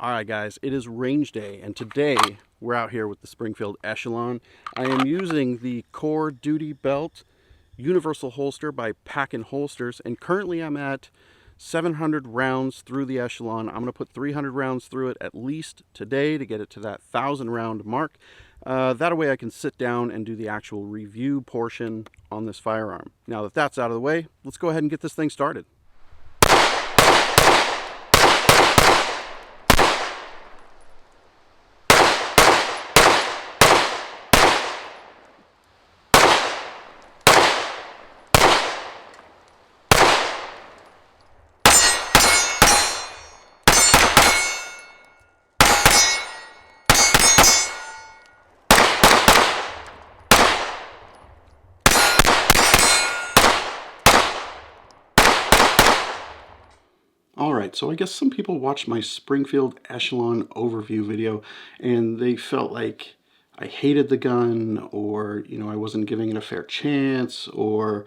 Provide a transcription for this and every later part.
All right, guys, it is range day, and today we're out here with the Springfield Echelon. I am using the Core Duty Belt Universal Holster by Packin Holsters, and currently I'm at 700 rounds through the Echelon. I'm going to put 300 rounds through it at least today to get it to that 1,000 round mark. That way I can sit down and do the actual review portion on this firearm. Now that that's out of the way, let's go ahead and get this thing started. Alright, so I guess some people watched my Springfield Echelon overview video and they felt like I hated the gun, or I wasn't giving it a fair chance, or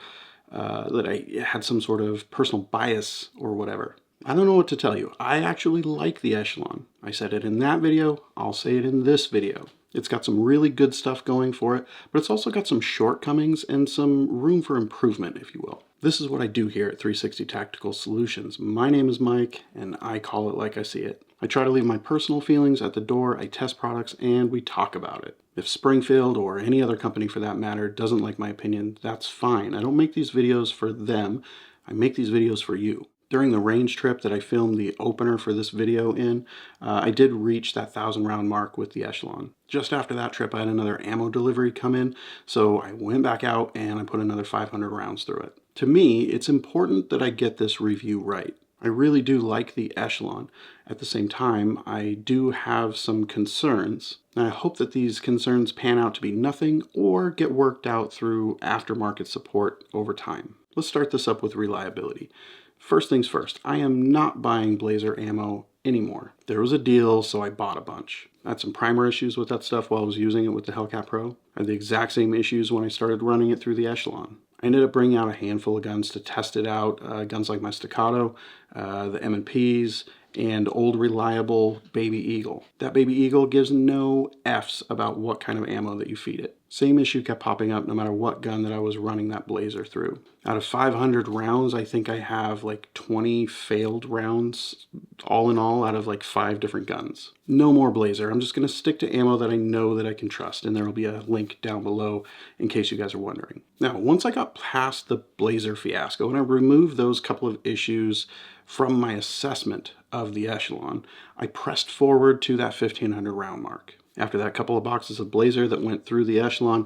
that I had some sort of personal bias or whatever. I don't know what to tell you. I actually like the Echelon. I said it in that video, I'll say it in this video. It's got some really good stuff going for it, but it's also got some shortcomings and some room for improvement, if you will. This is what I do here at 360 Tactical Solutions. My name is Mike, and I call it like I see it. I try to leave my personal feelings at the door, I test products, and we talk about it. If Springfield, or any other company for that matter, doesn't like my opinion, that's fine. I don't make these videos for them, I make these videos for you. During the range trip that I filmed the opener for this video in, I did reach that 1,000 round mark with the Echelon. Just after that trip, I had another ammo delivery come in, so I went back out and I put another 500 rounds through it. To me, it's important that I get this review right. I really do like the Echelon. At the same time, I do have some concerns, and I hope that these concerns pan out to be nothing or get worked out through aftermarket support over time. Let's start this up with reliability. First things first, I am not buying Blazer ammo anymore. There was a deal, so I bought a bunch. I had some primer issues with that stuff while I was using it with the Hellcat Pro. I had the exact same issues when I started running it through the Echelon. I ended up bringing out a handful of guns to test it out, guns like my Staccato, the M&Ps, and old reliable Baby Eagle. That Baby Eagle gives no F's about what kind of ammo that you feed it. Same issue kept popping up no matter what gun that I was running that Blazer through. Out of 500 rounds, I think I have like 20 failed rounds, all in all, out of like 5 different guns. No more Blazer. I'm just going to stick to ammo that I know that I can trust, and there will be a link down below in case you guys are wondering. Now, once I got past the Blazer fiasco and I removed those couple of issues from my assessment of the Echelon, I pressed forward to that 1,500 round mark. After that couple of boxes of Blazer that went through the Echelon,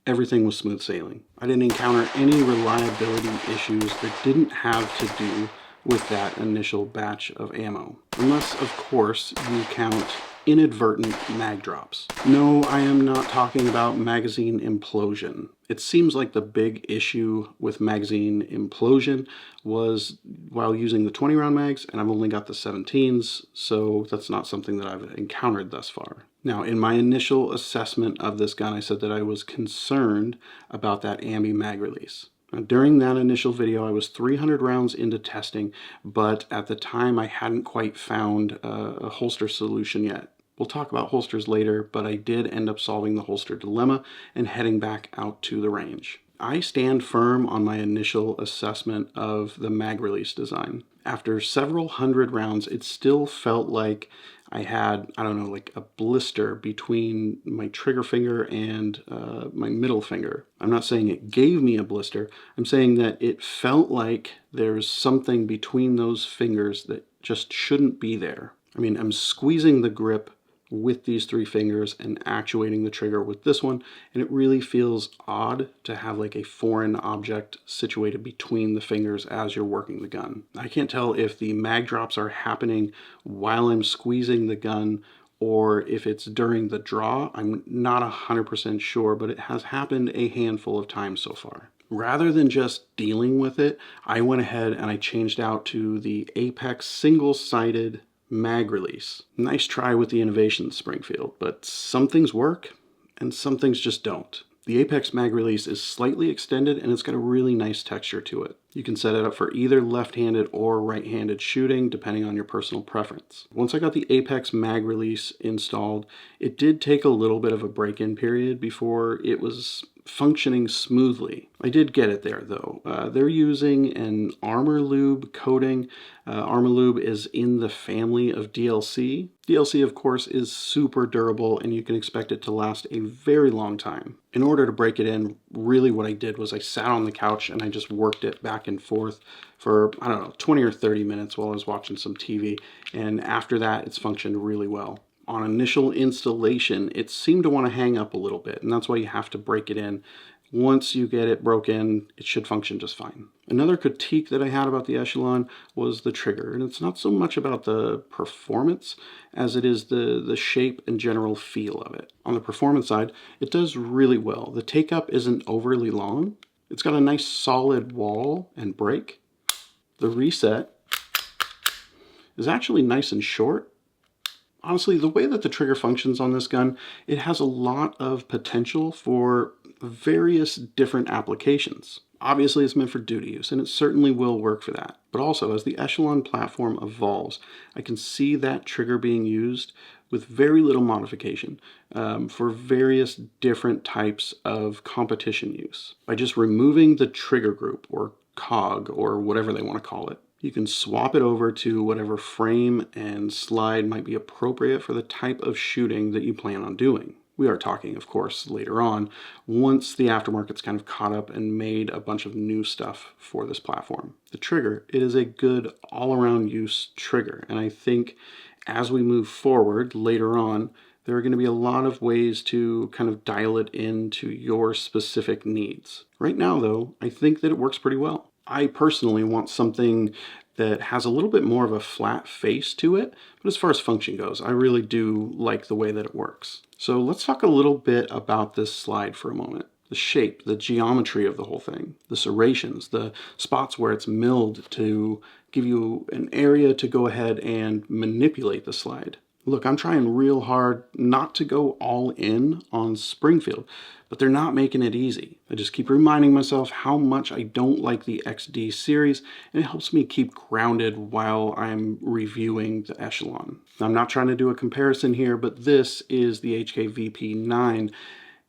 everything was smooth sailing. I didn't encounter any reliability issues that didn't have to do with that initial batch of ammo. Unless, of course, you count inadvertent mag drops. No, I am not talking about magazine implosion. It seems like the big issue with magazine implosion was while using the 20 round mags, and I've only got the 17s, so that's not something that I've encountered thus far. Now, in my initial assessment of this gun, I said that I was concerned about that ambi mag release. Now, during that initial video, I was 300 rounds into testing, but at the time I hadn't quite found a holster solution yet. We'll talk about holsters later, but I did end up solving the holster dilemma and heading back out to the range. I stand firm on my initial assessment of the mag release design. After several hundred rounds, it still felt like I had, I don't know, like a blister between my trigger finger and my middle finger. I'm not saying it gave me a blister. I'm saying that it felt like there's something between those fingers that just shouldn't be there. I mean, I'm squeezing the grip with these 3 fingers and actuating the trigger with this one, and it really feels odd to have like a foreign object situated between the fingers as you're working the gun. I can't tell if the mag drops are happening while I'm squeezing the gun or if it's during the draw. I'm not 100% sure, but it has happened a handful of times so far. Rather than just dealing with it, I went ahead and I changed out to the Apex single-sided mag release. Nice try with the innovation, Springfield, but some things work and some things just don't. The Apex mag release is slightly extended and it's got a really nice texture to it. You can set it up for either left-handed or right-handed shooting, depending on your personal preference. Once I got the Apex mag release installed, it did take a little bit of a break-in period before it was functioning smoothly. I did get it there though. They're using an Armor Lube coating. Armor Lube is in the family of DLC. DLC, of course, is super durable and you can expect it to last a very long time. In order to break it in, really what I did was I sat on the couch and I just worked it back and forth for, I don't know, 20 or 30 minutes while I was watching some TV. And after that, it's functioned really well. On initial installation, it seemed to want to hang up a little bit, and that's why you have to break it in. Once you get it broken, it should function just fine. Another critique that I had about the Echelon was the trigger, and it's not so much about the performance as it is the shape and general feel of it. On the performance side, it does really well. The take-up isn't overly long. It's got a nice solid wall and break. The reset is actually nice and short. Honestly, the way that the trigger functions on this gun, it has a lot of potential for various different applications. Obviously, it's meant for duty use, and it certainly will work for that. But also, as the Echelon platform evolves, I can see that trigger being used with very little modification for various different types of competition use. By just removing the trigger group, or cog, or whatever they want to call it, you can swap it over to whatever frame and slide might be appropriate for the type of shooting that you plan on doing. We are talking, of course, later on, once the aftermarket's kind of caught up and made a bunch of new stuff for this platform. The trigger, it is a good all-around use trigger, and I think as we move forward later on, there are going to be a lot of ways to kind of dial it into your specific needs. Right now, though, I think that it works pretty well. I personally want something that has a little bit more of a flat face to it, but as far as function goes, I really do like the way that it works. So let's talk a little bit about this slide for a moment. The shape, the geometry of the whole thing, the serrations, the spots where it's milled to give you an area to go ahead and manipulate the slide. Look, I'm trying real hard not to go all in on Springfield, but they're not making it easy. I just keep reminding myself how much I don't like the XD series, and it helps me keep grounded while I'm reviewing the Echelon. Now, I'm not trying to do a comparison here, but this is the HKVP9,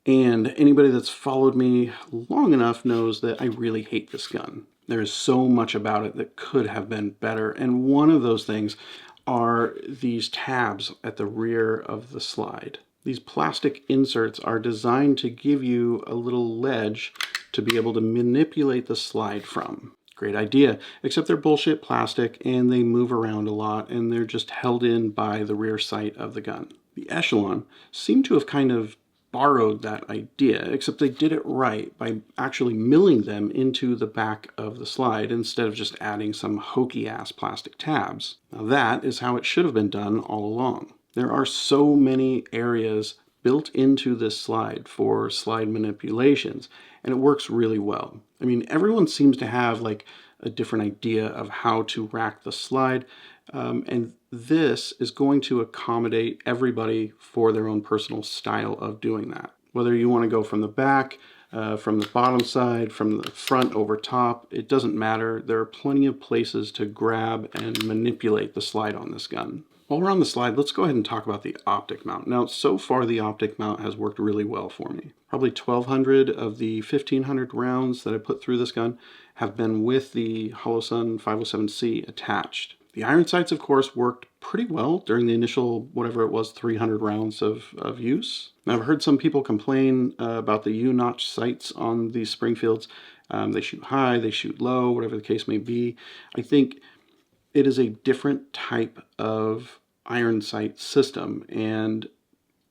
and anybody that's followed me long enough knows that I really hate this gun. There is so much about it that could have been better, and one of those things are these tabs at the rear of the slide. These plastic inserts are designed to give you a little ledge to be able to manipulate the slide from. Great idea, except they're bullshit plastic and they move around a lot and they're just held in by the rear sight of the gun. The Echelon seemed to have kind of borrowed that idea, except they did it right by actually milling them into the back of the slide instead of just adding some hokey-ass plastic tabs. Now that is how it should have been done all along. There are so many areas built into this slide for slide manipulations, and it works really well. I mean, everyone seems to have like a different idea of how to rack the slide, and this is going to accommodate everybody for their own personal style of doing that. Whether you want to go from the back, from the bottom side, from the front over top, it doesn't matter. There are plenty of places to grab and manipulate the slide on this gun. While we're on the slide, let's go ahead and talk about the Optic mount. Now, so far the Optic mount has worked really well for me. Probably 1,200 of the 1,500 rounds that I put through this gun have been with the Holosun 507C attached. The iron sights, of course, worked pretty well during the initial, whatever it was, 300 rounds of use. Now, I've heard some people complain about the U-notch sights on these Springfields. They shoot high, they shoot low, whatever the case may be. I think it is a different type of iron sight system, and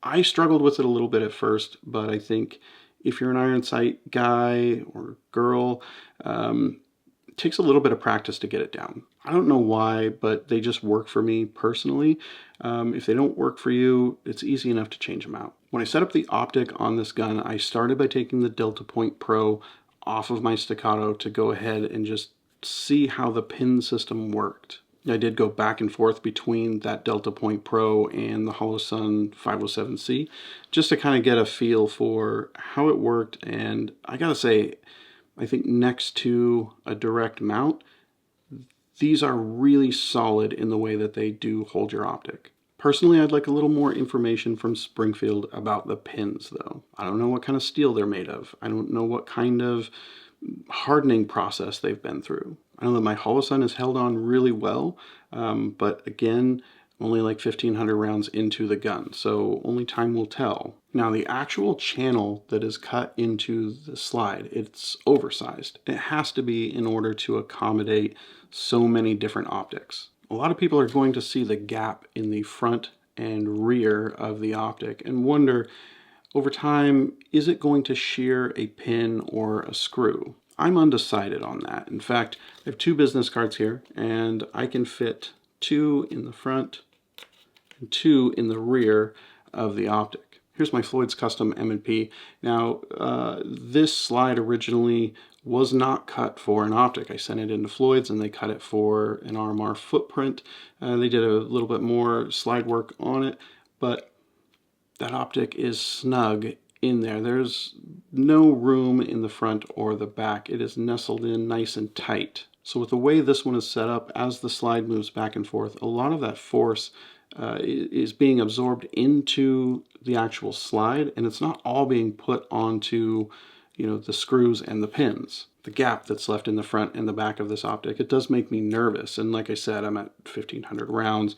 I struggled with it a little bit at first, but I think if you're an iron sight guy or girl, it takes a little bit of practice to get it down. I don't know why, but they just work for me personally. If they don't work for you, it's easy enough to change them out. When I set up the Optic on this gun, I started by taking the Delta Point Pro off of my staccato to go ahead and just see how the pin system worked. I did go back and forth between that Delta Point Pro and the Holosun 507C just to kind of get a feel for how it worked, and I gotta say, I think next to a direct mount, these are really solid in the way that they do hold your optic. Personally, I'd like a little more information from Springfield about the pins, though. I don't know what kind of steel they're made of. I don't know what kind of hardening process they've been through. I know that my Holosun has held on really well, but again, only like 1,500 rounds into the gun, so only time will tell. Now, the actual channel that is cut into the slide, it's oversized. It has to be in order to accommodate so many different optics. A lot of people are going to see the gap in the front and rear of the optic and wonder, over time, is it going to shear a pin or a screw? I'm undecided on that. In fact, I have 2 business cards here, and I can fit 2 in the front and 2 in the rear of the optic. Here's my Floyd's Custom M&P. Now, this slide originally was not cut for an optic. I sent it into Floyd's and they cut it for an RMR footprint. They did a little bit more slide work on it, but that optic is snug in there. There's no room in the front or the back. It is nestled in nice and tight. So with the way this one is set up, as the slide moves back and forth, a lot of that force is being absorbed into the actual slide, and it's not all being put onto, you know, the screws and the pins. The gap that's left in the front and the back of this optic, it does make me nervous. And like I said, I'm at 1,500 rounds.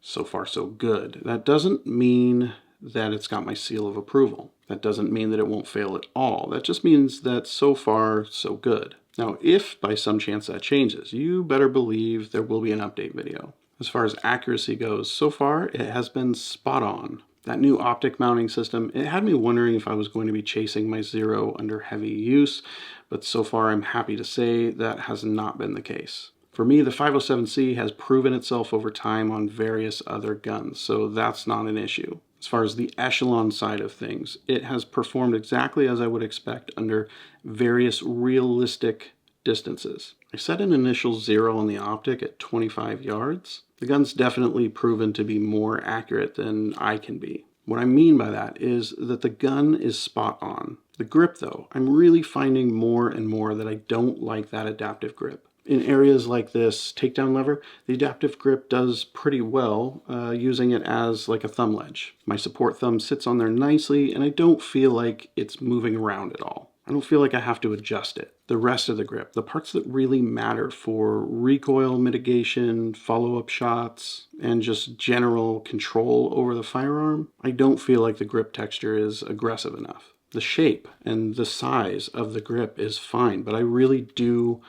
So far, so good. That doesn't mean that it's got my seal of approval. That doesn't mean that it won't fail at all. That just means that so far, so good. Now, if by some chance that changes, you better believe there will be an update video. As far as accuracy goes, so far it has been spot on. That new optic mounting system, it had me wondering if I was going to be chasing my zero under heavy use, but so far I'm happy to say that has not been the case. For me, the 507C has proven itself over time on various other guns, so that's not an issue. As far as the Echelon side of things, it has performed exactly as I would expect under various realistic distances. I set an initial zero on the optic at 25 yards. The gun's definitely proven to be more accurate than I can be. What I mean by that is that the gun is spot on. The grip, though, I'm really finding more and more that I don't like that adaptive grip. In areas like this takedown lever, the adaptive grip does pretty well using it as like a thumb ledge. My support thumb sits on there nicely, and I don't feel like it's moving around at all. I don't feel like I have to adjust it. The rest of the grip, the parts that really matter for recoil mitigation, follow-up shots, and just general control over the firearm, I don't feel like the grip texture is aggressive enough. The shape and the size of the grip is fine, but I really do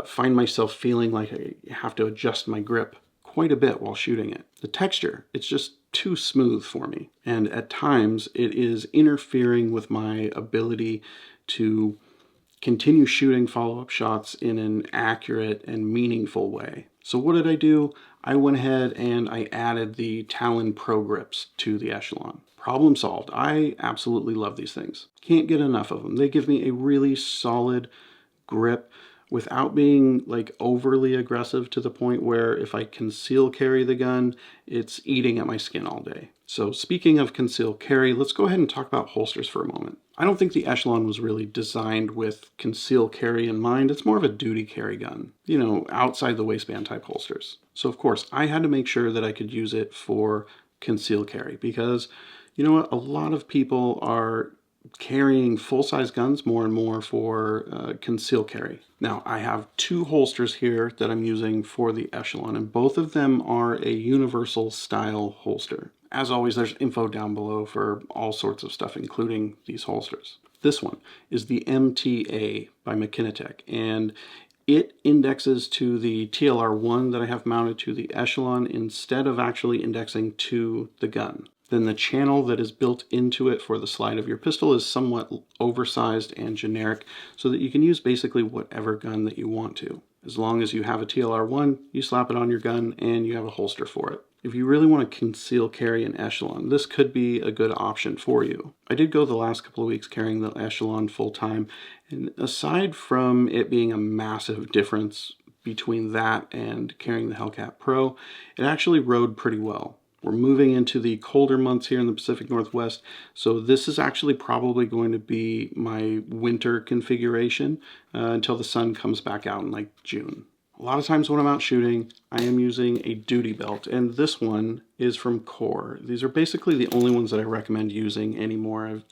find myself feeling like I have to adjust my grip quite a bit while shooting it. The texture, it's just too smooth for me. And at times it is interfering with my ability to continue shooting follow-up shots in an accurate and meaningful way. So what did I do? I went ahead and I added the Talon Pro grips to the Echelon. Problem solved. I absolutely love these things. Can't get enough of them. They give me a really solid grip without being like overly aggressive to the point where if I conceal carry the gun, it's eating at my skin all day. So speaking of conceal carry, let's go ahead and talk about holsters for a moment. I don't think the Echelon was really designed with conceal carry in mind. It's more of a duty carry gun, you know, outside the waistband type holsters. So of course I had to make sure that I could use it for conceal carry because, you know what, a lot of people are carrying full-size guns more and more for conceal carry. Now, I have 2 holsters here that I'm using for the Echelon, and both of them are a universal style holster. As always, there's info down below for all sorts of stuff, including these holsters. This one is the MTA by McKinatec, and it indexes to the TLR1 that I have mounted to the Echelon instead of actually indexing to the gun. Then the channel that is built into it for the slide of your pistol is somewhat oversized and generic so that you can use basically whatever gun that you want to. As long as you have a TLR1, you slap it on your gun and you have a holster for it. If you really want to conceal carry an Echelon, this could be a good option for you. I did go the last couple of weeks carrying the Echelon full time, and aside from it being a massive difference between that and carrying the Hellcat Pro, it actually rode pretty well. We're moving into the colder months here in the Pacific Northwest, so this is actually probably going to be my winter configuration until the sun comes back out in like June. A lot of times when I'm out shooting, I am using a duty belt, and this one is from Core. These are basically the only ones that I recommend using anymore. I've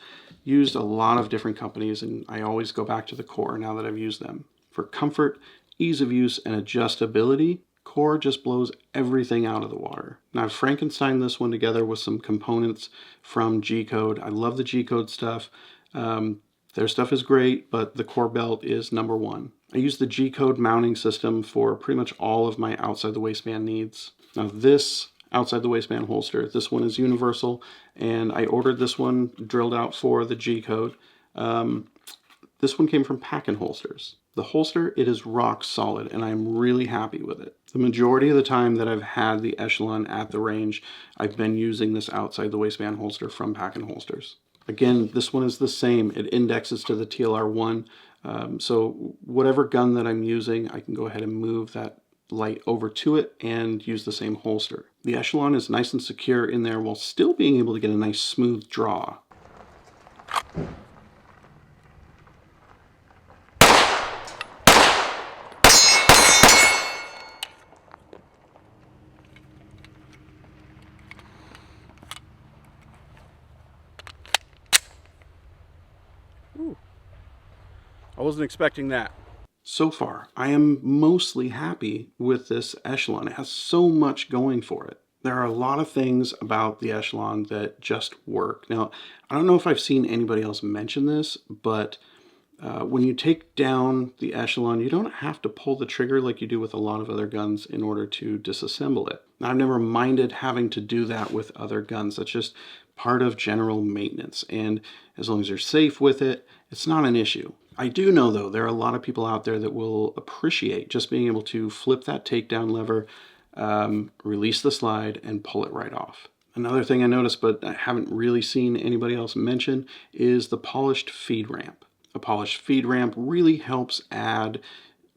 used a lot of different companies, and I always go back to the Core now that I've used them. For comfort, ease of use, and adjustability, Core just blows everything out of the water. Now I've Frankensteined this one together with some components from G-Code. I love the G-Code stuff. Their stuff is great, but the Core belt is number one. I use the G-Code mounting system for pretty much all of my outside the waistband needs. Now this outside the waistband holster, this one is universal, and I ordered this one drilled out for the G-Code. This one came from Packin Holsters. The holster, it is rock solid, and I'm really happy with it. The majority of the time that I've had the Echelon at the range, I've been using this outside the waistband holster from Packin Holsters. Again, this one is the same. It indexes to the TLR1, so whatever gun that I'm using, I can go ahead and move that light over to it and use the same holster. The Echelon is nice and secure in there while still being able to get a nice smooth draw. Ooh. I wasn't expecting that. So far, I am mostly happy with this Echelon. It has so much going for it. There are a lot of things about the Echelon that just work. Now, I don't know if I've seen anybody else mention this, but when you take down the Echelon, you don't have to pull the trigger like you do with a lot of other guns in order to disassemble it. Now, I've never minded having to do that with other guns. That's just part of general maintenance, and as long as you're safe with it, it's not an issue. I do know, though, there are a lot of people out there that will appreciate just being able to flip that takedown lever, release the slide, and pull it right off. Another thing I noticed, but I haven't really seen anybody else mention, is the polished feed ramp. A polished feed ramp really helps add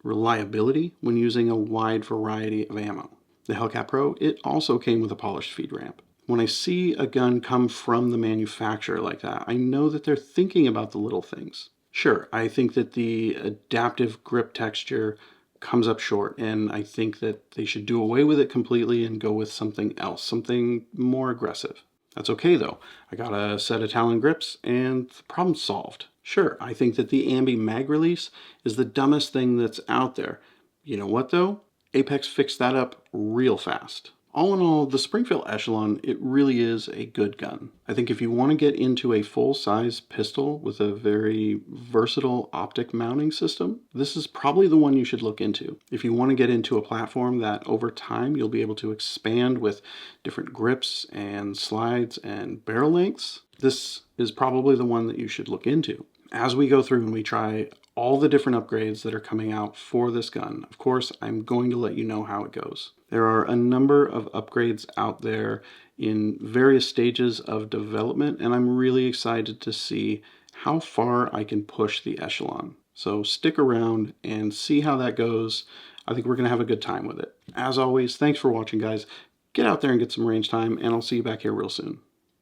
reliability when using a wide variety of ammo. The Hellcat Pro, it also came with a polished feed ramp. When I see a gun come from the manufacturer like that, I know that they're thinking about the little things. Sure, I think that the adaptive grip texture comes up short, and I think that they should do away with it completely and go with something else, something more aggressive. That's okay though. I got a set of Talon grips and the problem's solved. Sure, I think that the ambi mag release is the dumbest thing that's out there. You know what though? Apex fixed that up real fast. All in all, the Springfield Echelon, it really is a good gun. I think if you want to get into a full-size pistol with a very versatile optic mounting system, this is probably the one you should look into. If you want to get into a platform that over time you'll be able to expand with different grips and slides and barrel lengths, this is probably the one that you should look into. As we go through and we try all the different upgrades that are coming out for this gun, of course, I'm going to let you know how it goes. There are a number of upgrades out there in various stages of development, and I'm really excited to see how far I can push the Echelon. So stick around and see how that goes. I think we're going to have a good time with it. As always, thanks for watching, guys. Get out there and get some range time, and I'll see you back here real soon.